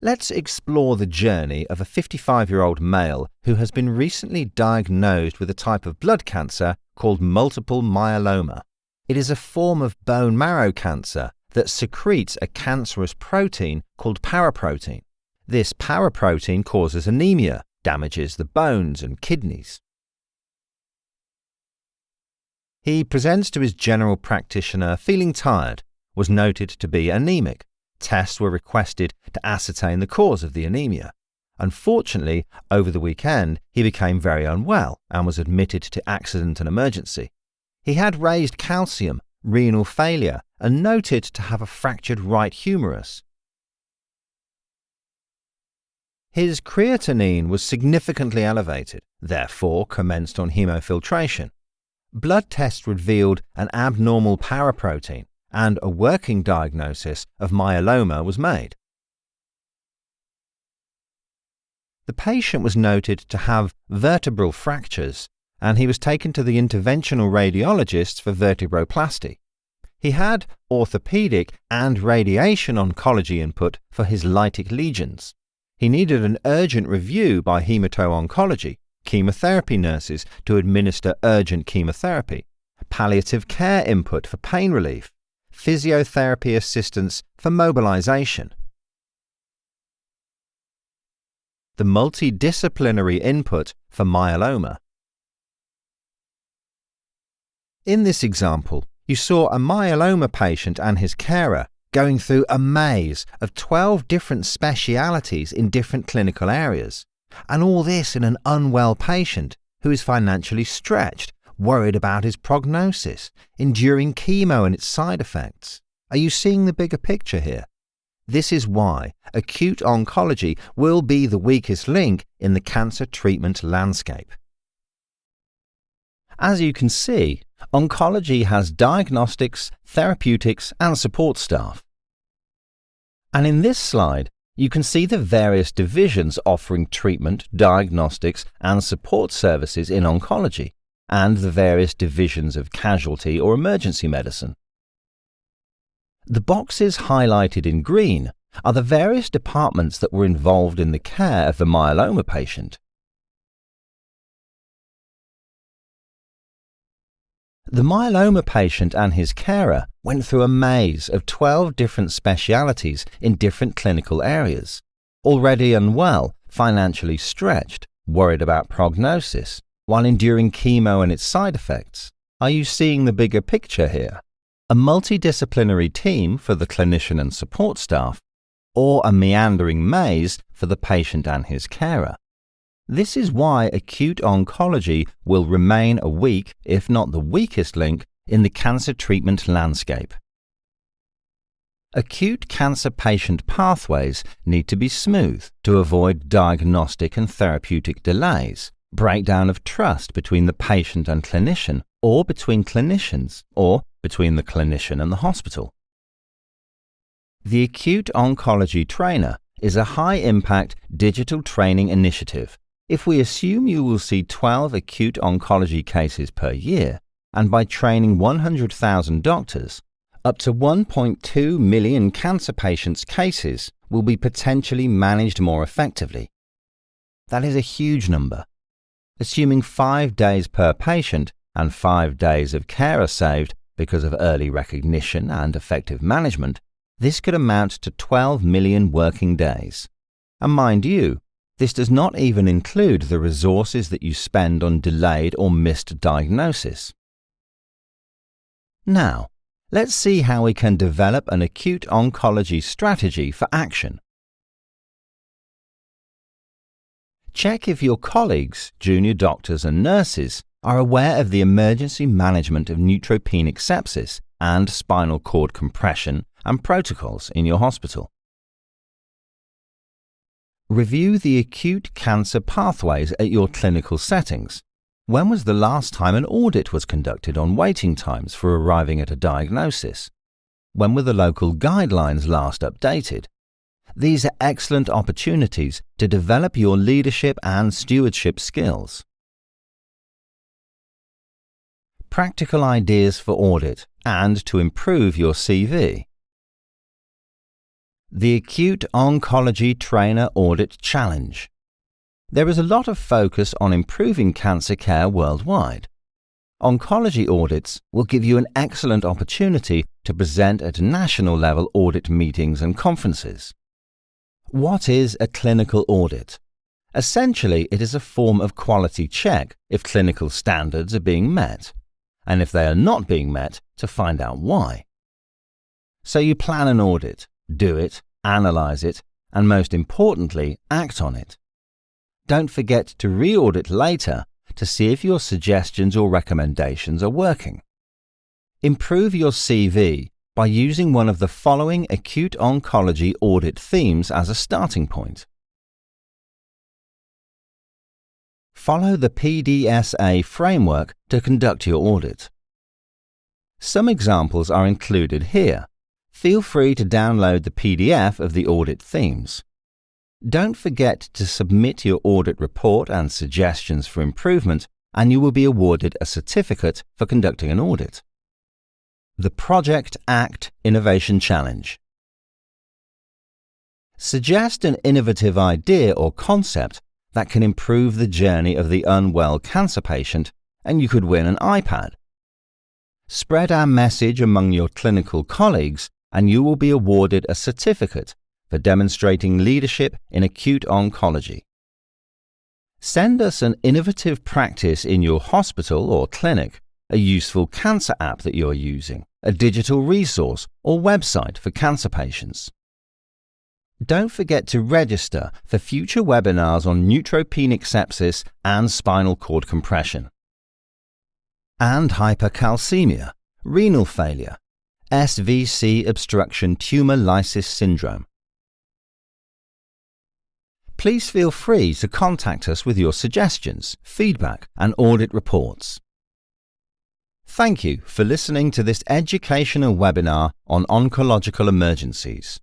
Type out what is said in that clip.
Let's explore the journey of a 55-year-old male who has been recently diagnosed with a type of blood cancer called multiple myeloma. It is a form of bone marrow cancer that secretes a cancerous protein called paraprotein. This paraprotein causes anemia, damages the bones and kidneys. He presents to his general practitioner feeling tired, was noted to be anemic. Tests were requested to ascertain the cause of the anemia. Unfortunately, over the weekend, he became very unwell and was admitted to accident and emergency. He had raised calcium, renal failure, and noted to have a fractured right humerus. His creatinine was significantly elevated, therefore commenced on hemofiltration. Blood tests revealed an abnormal paraprotein, and a working diagnosis of myeloma was made. The patient was noted to have vertebral fractures, and he was taken to the interventional radiologist for vertebroplasty. He had orthopedic and radiation oncology input for his lytic lesions. He needed an urgent review by hemato-oncology, chemotherapy nurses to administer urgent chemotherapy, palliative care input for pain relief, physiotherapy assistance for mobilization. The multidisciplinary input for myeloma. In this example, you saw a myeloma patient and his carer going through a maze of 12 different specialities in different clinical areas, and all this in an unwell patient who is financially stretched, worried about his prognosis, enduring chemo and its side effects. Are you seeing the bigger picture here? This is why acute oncology will be the weakest link in the cancer treatment landscape. As you can see, oncology has diagnostics, therapeutics, and support staff. And in this slide, you can see the various divisions offering treatment, diagnostics, and support services in oncology, and the various divisions of casualty or emergency medicine. The boxes highlighted in green are the various departments that were involved in the care of the myeloma patient. The myeloma patient and his carer went through a maze of 12 different specialities in different clinical areas. Already unwell, financially stretched, worried about prognosis, while enduring chemo and its side effects. Are you seeing the bigger picture here? A multidisciplinary team for the clinician and support staff, or a meandering maze for the patient and his carer. This is why acute oncology will remain a weak, if not the weakest link, in the cancer treatment landscape. Acute cancer patient pathways need to be smooth to avoid diagnostic and therapeutic delays, breakdown of trust between the patient and clinician, or between clinicians, or between the clinician and the hospital. The Acute Oncology Trainer is a high-impact digital training initiative. If we assume you will see 12 acute oncology cases per year, and by training 100,000 doctors, up to 1.2 million cancer patients' cases will be potentially managed more effectively. That is a huge number. Assuming 5 days per patient and 5 days of care are saved because of early recognition and effective management, this could amount to 12 million working days. And mind you, this does not even include the resources that you spend on delayed or missed diagnosis. Now, let's see how we can develop an acute oncology strategy for action. Check if your colleagues, junior doctors and nurses, are aware of the emergency management of neutropenic sepsis and spinal cord compression and protocols in your hospital. Review the acute cancer pathways at your clinical settings. When was the last time an audit was conducted on waiting times for arriving at a diagnosis? When were the local guidelines last updated? These are excellent opportunities to develop your leadership and stewardship skills. Practical ideas for audit and to improve your CV. The Acute Oncology Trainer Audit Challenge. There is a lot of focus on improving cancer care worldwide. Oncology audits will give you an excellent opportunity to present at national level audit meetings and conferences. What is a clinical audit? Essentially, it is a form of quality check if clinical standards are being met, and if they are not being met, to find out why. So you plan an audit, do it, analyze it, and most importantly, act on it. Don't forget to re-audit later to see if your suggestions or recommendations are working. Improve your CV by using one of the following acute oncology audit themes as a starting point. Follow the PDSA framework to conduct your audit. Some examples are included here. Feel free to download the PDF of the audit themes. Don't forget to submit your audit report and suggestions for improvement, and you will be awarded a certificate for conducting an audit. The Project Act Innovation Challenge. Suggest an innovative idea or concept that can improve the journey of the unwell cancer patient, and you could win an iPad. Spread our message among your clinical colleagues, and you will be awarded a certificate for demonstrating leadership in acute oncology. Send us an innovative practice in your hospital or clinic, a useful cancer app that you're using, a digital resource or website for cancer patients. Don't forget to register for future webinars on neutropenic sepsis and spinal cord compression, and hypercalcemia, renal failure, SVC obstruction tumor lysis syndrome. Please feel free to contact us with your suggestions, feedback, and audit reports. Thank you for listening to this educational webinar on oncological emergencies.